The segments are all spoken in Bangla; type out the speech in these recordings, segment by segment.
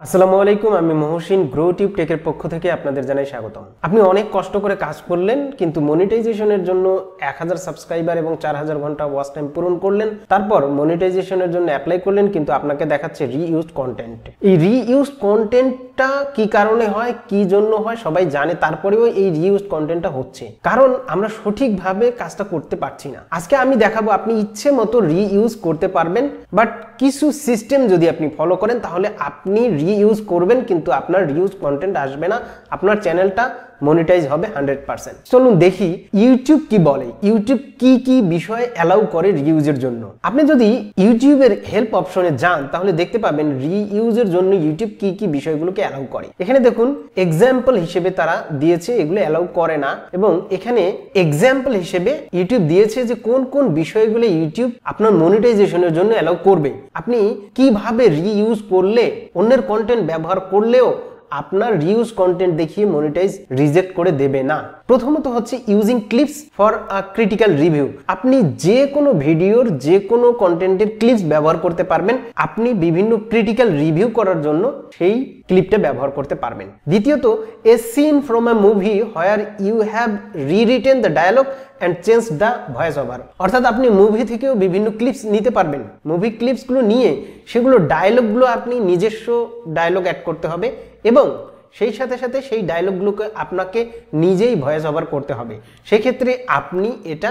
আসসালামু আলাইকুম, আমি মহসিন গ্রো টিউব টেকের পক্ষ থেকে আপনাদের জানাই স্বাগতম। আপনি অনেক কষ্ট করে কাজ করলেন, কিন্তু মনিটাইজেশনের জন্য 1000 সাবস্ক্রাইবার এবং 4000 ঘন্টা ওয়াচ টাইম পূরণ করলেন, তারপর মনিটাইজেশনের জন্য অ্যাপ্লাই করলেন, কিন্তু আপনাকে দেখাচ্ছে রিইউজড কন্টেন্ট। এই রিইউজড কন্টেন্টটা কি কারণে হয়, কি জন্য হয় সবাই জানে, তারপরেও এই রিইউজড কন্টেন্টটা হচ্ছে কারণ আমরা সঠিকভাবে কাজটা করতে পারছি না। আজকে আমি দেখাবো আপনি ইচ্ছে মতো রিইউজ করতে পারবেন, বাট কিছু সিস্টেম যদি আপনি ফলো করেন তাহলে আপনি রিইউজ করবেন, কিন্তু আপনার রিইউজ কন্টেন্ট আসবে না, আপনার চ্যানেলটা মনিটাইজ হবে 100%। চলুন দেখি ইউটিউব কি বলে, ইউটিউব কি কি বিষয়ে অ্যালাউ করে রিইউজের জন্য। আপনি যদি ইউটিউবের হেল্প অপশনে যান তাহলে দেখতে পাবেন রিইউজের জন্য ইউটিউব কি কি বিষয়গুলোকে অ্যালাউ করে। এখানে দেখুন এক্সাম্পল হিসেবে তারা দিয়েছে এগুলো অ্যালাউ করে না, এবং এখানে এক্সাম্পল হিসেবে ইউটিউব দিয়েছে যে কোন কোন বিষয়গুলো ইউটিউব আপনার মনিটাইজেশনের জন্য অ্যালাউ করবে। আপনি কিভাবে রিইউজ করলে, অন্যের কন্টেন্ট ব্যবহার করলেও আপনার রিউজ কন্টেন্ট দেখিয়ে মনিটাইজ রিজেক্ট করে দেবে না। প্রথমত হচ্ছে using clips for a critical review. আপনি যে কোনো ভিডিওর যে কোনো কন্টেন্টের ক্লিপস ব্যবহার করতে পারবেন, আপনি বিভিন্ন ক্রিটিক্যাল রিভিউ করার জন্য সেই ক্লিপটা ব্যবহার করতে পারবেন। দ্বিতীয়ত a scene from a movie where you have rewritten the dialogue and change the voice over. অর্থাৎ আপনি মুভি থেকেও বিভিন্ন ক্লিপস নিতে পারবেন, মুভি ক্লিপসগুলো নিয়ে সেগুলো ডায়লগগুলো আপনি নিজস্ব ডায়লগ অ্যাড করতে হবে, এবং সেই সাথে সাথে সেই ডায়লগগুলোকে আপনাকে নিজেই ভয়েস ওভার করতে হবে। সেক্ষেত্রে আপনি এটা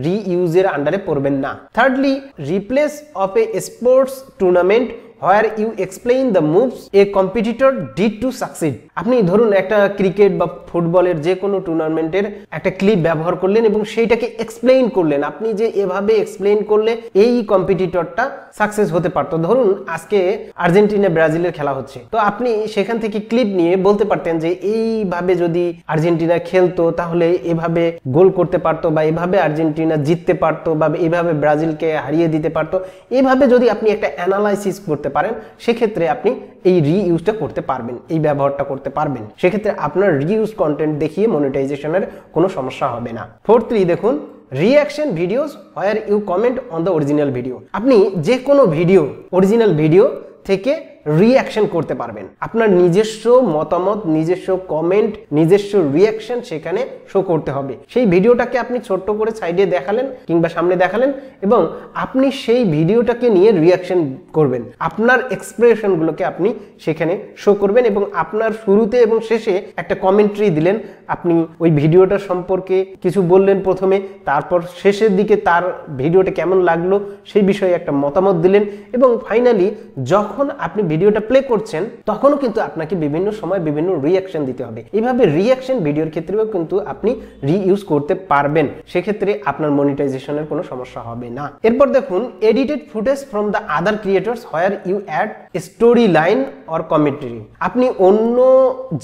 রিইউজের আন্ডারে পড়বেন না। Thirdly replays of a sports tournament where you explain the moves a competitor did to succeed. আপনি ধরুন একটা ক্রিকেট বা ফুটবলের যে কোনো টুর্নামেন্টের একটা ক্লিপ ব্যবহার করলেন এবং সেইটাকে এক্সপ্লেইন করলেন, আপনি যে এভাবে এক্সপ্লেইন করলে এই কম্পিটিটরটা সাকসেস হতে পারতো। ধরুন আজকে আর্জেন্টিনা ব্রাজিলের খেলা হচ্ছে, তো আপনি সেখান থেকে ক্লিপ নিয়ে বলতে পারতেন যে এইভাবে যদি আর্জেন্টিনা খেলতো তাহলে এভাবে গোল করতে পারতো, বা এভাবে আর্জেন্টিনা জিততে পারতো, বা এইভাবে ব্রাজিলকে হারিয়ে দিতে পারতো। এভাবে যদি আপনি একটা অ্যানালাইসিস করতে পারেন সেক্ষেত্রে আপনি এই রিইউজটা করতে পারবেন, এই ব্যবহারটা করতে পারবেন। সেক্ষেত্রে আপনার রিইউজ কন্টেন্ট দেখিয়ে মনিটাইজেশনের কোনো সমস্যা হবে না। ফোর্থলি দেখুন reaction videos where you comment on the original video. আপনি যে কোনো ভিডিও, অরিজিনাল ভিডিও থেকে রিঅ্যাকশন করতে পারবেন। আপনার নিজস্ব মতামত, নিজস্ব কমেন্ট, নিজস্ব রিঅ্যাকশন সেখানে শো করতে হবে। সেই ভিডিওটাকে আপনি ছোট্ট করে সাইডে দেখালেন কিংবা সামনে দেখালেন, এবং আপনি সেই ভিডিওটাকে নিয়ে রিঅ্যাকশন করবেন। আপনার এক্সপ্রেশনগুলোকে আপনি সেখানে শো করবেন, এবং আপনার শুরুতে এবং শেষে একটা কমেন্ট্রি দিলেন। আপনি ওই ভিডিওটা সম্পর্কে কিছু বললেন প্রথমে, তারপর শেষের দিকে তার ভিডিওটা কেমন লাগলো সেই বিষয়ে একটা মতামত দিলেন, এবং ফাইনালি যখন আপনি ভিডিওটা প্লে করছেন তখনও কিন্তু আপনাকে বিভিন্ন সময় বিভিন্ন রিঅ্যাকশন দিতে হবে। এইভাবে রিঅ্যাকশন ভিডিওর ক্ষেত্রেও কিন্তু আপনি রিইউজ করতে পারবেন, সেক্ষেত্রে আপনার মনিটাইজেশনের কোনো সমস্যা হবে না। এরপর দেখুন edited footage from the other creators where you add story line or commentary. আপনি অন্য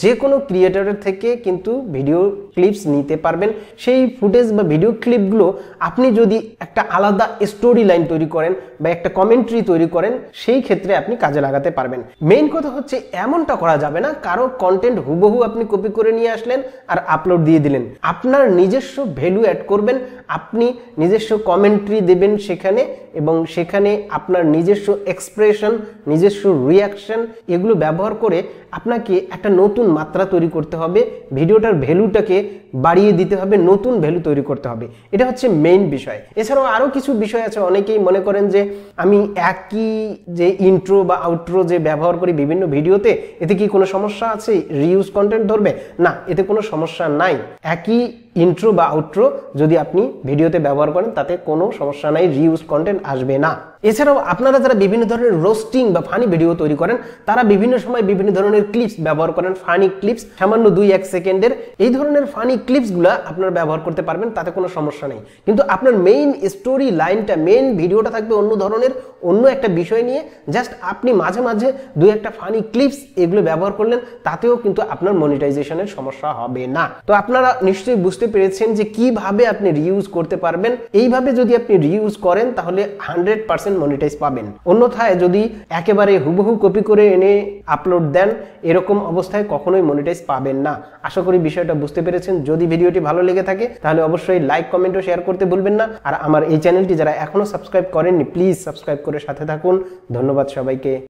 যে কোনো ক্রিয়েটরের থেকে কিন্তু ভিডিও ক্লিপস নিতে পারবেন। সেই ফুটেজ বা ভিডিও ক্লিপগুলো আপনি যদি একটা আলাদা স্টোরি লাইন তৈরি করেন বা একটা কমেন্ট্রি তৈরি করেন, সেই ক্ষেত্রে আপনি কাজে লাগাতে পারবেন। মেইন কথা হচ্ছে এমনটা করা যাবে না কারো কন্টেন্ট হুবহু আপনি কপি করে নিয়ে আসলেন আর আপলোড দিয়ে দিলেন। আপনার নিজস্ব ভ্যালু অ্যাড করবেন, আপনি নিজস্ব কমেন্ট্রি দেবেন সেখানে, এবং সেখানে আপনার নিজস্ব এক্সপ্রেশন, নিজস্ব রিঅ্যাকশন এগুলো ব্যবহার করে আপনাকে একটা নতুন মাত্রা তৈরি করতে হবে, ভিডিওটার ভ্যালুটাকে বাড়িয়ে দিতে হবে, নতুন ভ্যালু তৈরি করতে হবে। এটা হচ্ছে মেইন বিষয়। এছাড়াও আরও কিছু বিষয় আছে। অনেকেই মনে করেন যে আমি একই যে ইন্ট্রো বা আউট্রো যে ব্যবহার করি বিভিন্ন ভিডিওতে, এতে কি কোনো সমস্যা আছে, রিইউজ কন্টেন্ট ধরবে না? এতে কোনো সমস্যা নাই। একই ইন্ট্রো বা আউট্রো যদি আপনি ভিডিওতে ব্যবহার করেন তাতে কোনো সমস্যা নাই, রিইউজ কন্টেন্ট আসবে না। এছাড়াও আপনারা যারা বিভিন্ন ধরনের রোস্টিং বা ফানি ভিডিও তৈরি করেন, তারা বিভিন্ন সময় বিভিন্ন ধরনের ক্লিপস ব্যবহার করেন, ফানি ক্লিপস, সামান্য 2-1 সেকেন্ডের। এই ধরনের ফানি ক্লিপসগুলো আপনারা ব্যবহার করতে পারবেন, তাতে কোনো সমস্যা নেই। কিন্তু আপনার মেইন স্টোরি লাইনটা, মেইন ভিডিওটা থাকবে অন্য ধরনের, অন্য একটা বিষয় নিয়ে। জাস্ট আপনি মাঝে মাঝে 2-1টা ফানি ক্লিপস এগুলো ব্যবহার করলেন, তাতেও কিন্তু আপনার মনিটাইজেশনের সমস্যা হবে না। তো আপনারা নিশ্চয়ই বুঝতে পেরেছেন যে কিভাবে আপনি রিইউজ করতে পারবেন। এইভাবে যদি আপনি রিইউজ করেন তাহলে 100% মনিটাইজ পাবেন। অন্যথায় যদি একেবারে হুবহু কপি করে এনে আপলোড দেন, এরকম অবস্থায় কখনোই মনিটাইজ পাবেন না। আশা করি বিষয়টা বুঝতে পেরেছেন। যদি ভিডিওটি ভালো লেগে থাকে তাহলে অবশ্যই লাইক, কমেন্ট ও শেয়ার করতে ভুলবেন না। আর আমার এই চ্যানেলটি যারা এখনো সাবস্ক্রাইব করেননি, প্লিজ সাবস্ক্রাইব করে সাথে থাকুন। ধন্যবাদ সবাইকে।